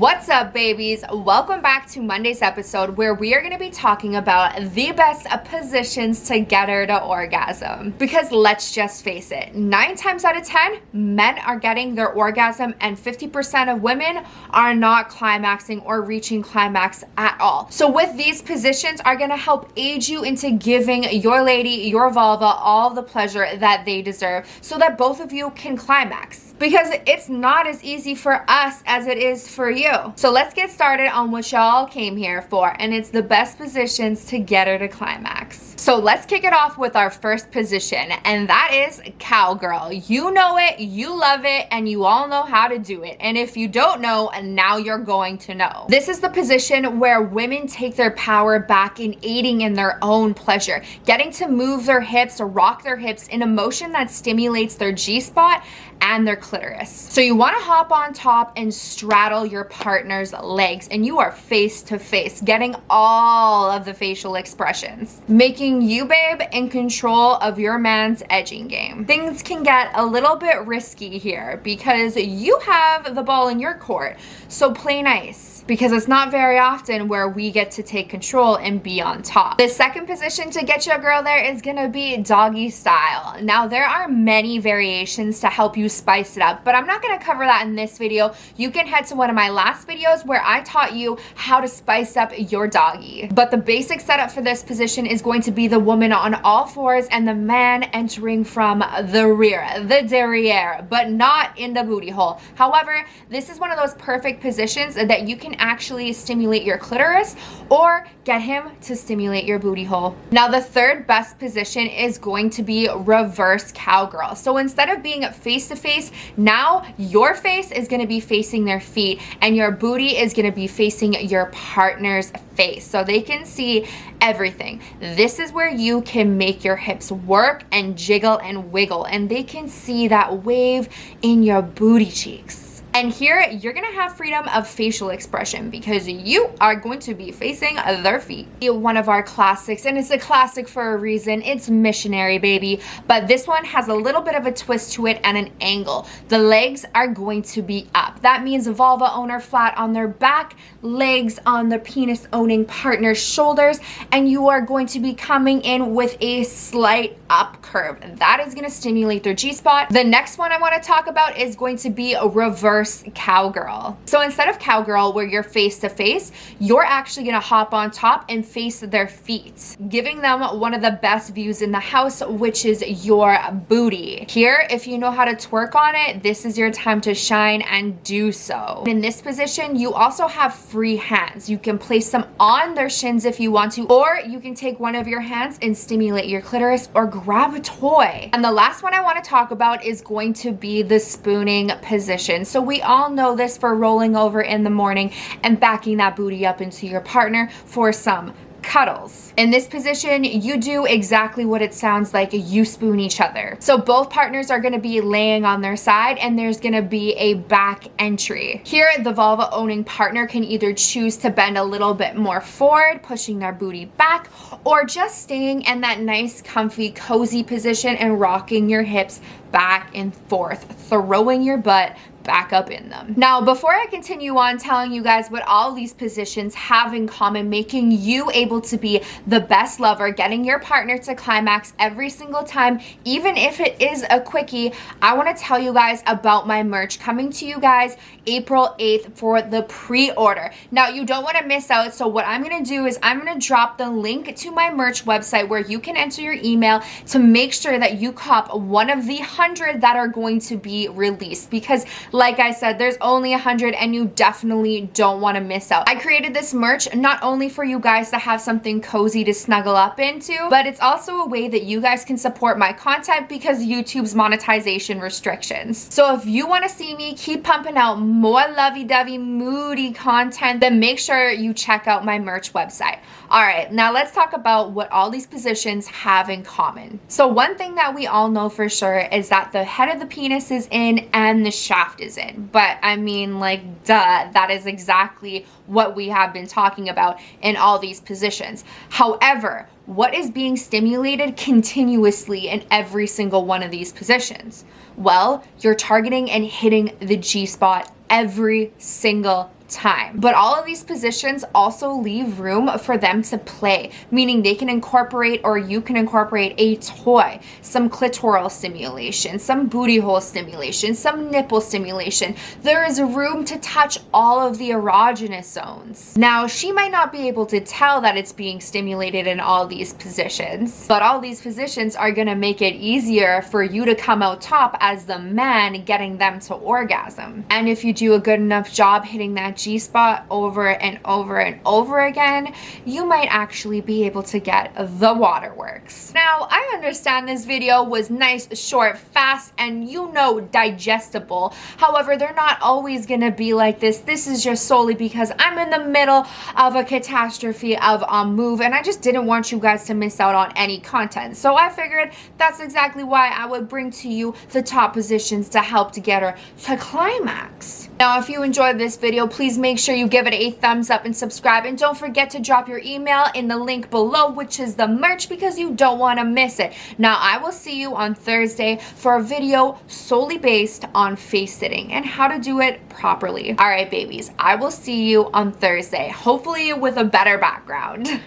What's up, babies? Welcome back to Monday's episode where we are going to be talking about the best positions to get her to orgasm. Because let's just face it, 9 times out of 10, men are getting their orgasm and 50% of women are not climaxing or reaching climax at all. So with these positions are going to help aid you into giving your lady, your vulva, all the pleasure that they deserve so that both of you can climax. Because it's not as easy for us as it is for you. So let's get started on what y'all came here for, and it's the best positions to get her to climax. So let's kick it off with our first position, and that is cowgirl. You know it, you love it, and you all know how to do it. And if you don't know, now you're going to know. This is the position where women take their power back in aiding in their own pleasure, getting to move their hips or rock their hips in a motion that stimulates their G-spot and their clitoris. So you want to hop on top and straddle your partner's legs, and you are face to face, getting all of the facial expressions, making you, babe, in control of your man's edging game. Things can get a little bit risky here because you have the ball in your court, so play nice, because it's not very often where we get to take control and be on top. The second position to get your girl there is gonna be doggy style. Now, there are many variations to help you spice it up, but I'm not gonna cover that in this video. You can head to one of my last videos where I taught you how to spice up your doggy. But the basic setup for this position is going to be the woman on all fours and the man entering from the rear, the derriere, but not in the booty hole. However, this is one of those perfect positions that you can actually stimulate your clitoris or get him to stimulate your booty hole. Now, the third best position is going to be reverse cowgirl. So instead of being face to face, now your face is going to be facing their feet and your booty is going to be facing your partner's face so they can see everything. This is where you can make your hips work and jiggle and wiggle, and they can see that wave in your booty cheeks. And here, you're gonna have freedom of facial expression because you are going to be facing their feet. One of our classics, and it's a classic for a reason, it's missionary, baby. But this one has a little bit of a twist to it and an angle. The legs are going to be up. That means vulva owner flat on their back, legs on the penis owning partner's shoulders, and you are going to be coming in with a slight up curve. That is gonna stimulate their G-spot. The next one I wanna talk about is going to be a reverse cowgirl. So instead of cowgirl where you're face to face, you're actually gonna hop on top and face their feet, giving them one of the best views in the house, which is your booty. Here, if you know how to twerk on it, this is your time to shine and do so. In this position, you also have free hands. You can place them on their shins if you want to, or you can take one of your hands and stimulate your clitoris or grab a toy. And the last one I want to talk about is going to be the spooning position. So we all know this for rolling over in the morning and backing that booty up into your partner for some cuddles. In this position, you do exactly what it sounds like, you spoon each other. So both partners are going to be laying on their side and there's going to be a back entry. Here, the vulva owning partner can either choose to bend a little bit more forward, pushing their booty back, or just staying in that nice, comfy, cozy position and rocking your hips back and forth, throwing your butt back up in them. Now, before I continue on telling you guys what all these positions have in common, making you able to be the best lover, getting your partner to climax every single time, even if it is a quickie, I want to tell you guys about my merch coming to you guys April 8th for the pre-order. Now, you don't want to miss out, so what I'm going to do is I'm going to drop the link to my merch website where you can enter your email to make sure that you cop one of the 100 that are going to be released, because like I said, there's only 100 and you definitely don't want to miss out. I created this merch not only for you guys to have something cozy to snuggle up into, but it's also a way that you guys can support my content because YouTube's monetization restrictions. So if you want to see me keep pumping out more lovey-dovey, moody content, then make sure you check out my merch website. All right, now let's talk about what all these positions have in common. So one thing that we all know for sure is that the head of the penis is in and the shaft is in. But I mean, like, duh, that is exactly what we have been talking about in all these positions. However, what is being stimulated continuously in every single one of these positions? Well, you're targeting and hitting the G-spot every single time. But all of these positions also leave room for them to play, meaning they can incorporate, or you can incorporate, a toy, some clitoral stimulation, some booty hole stimulation, some nipple stimulation. There is room to touch all of the erogenous zones. Now, she might not be able to tell that it's being stimulated in all these positions, but all these positions are going to make it easier for you to come out top as the man, getting them to orgasm. And if you do a good enough job hitting that G-spot over and over and over again, you might actually be able to get the waterworks. Now, I understand this video was nice, short, fast, and digestible. However, they're not always gonna be like this. This is just solely because I'm in the middle of a catastrophe of a move, and I just didn't want you guys to miss out on any content. So I figured that's exactly why I would bring to you the top positions to help to get her to climax. Now, if you enjoyed this video, please make sure you give it a thumbs up and subscribe, and don't forget to drop your email in the link below, which is the merch, because you don't want to miss it. Now, I will see you on Thursday for a video solely based on face sitting and how to do it properly. All right, babies, I will see you on Thursday, hopefully with a better background.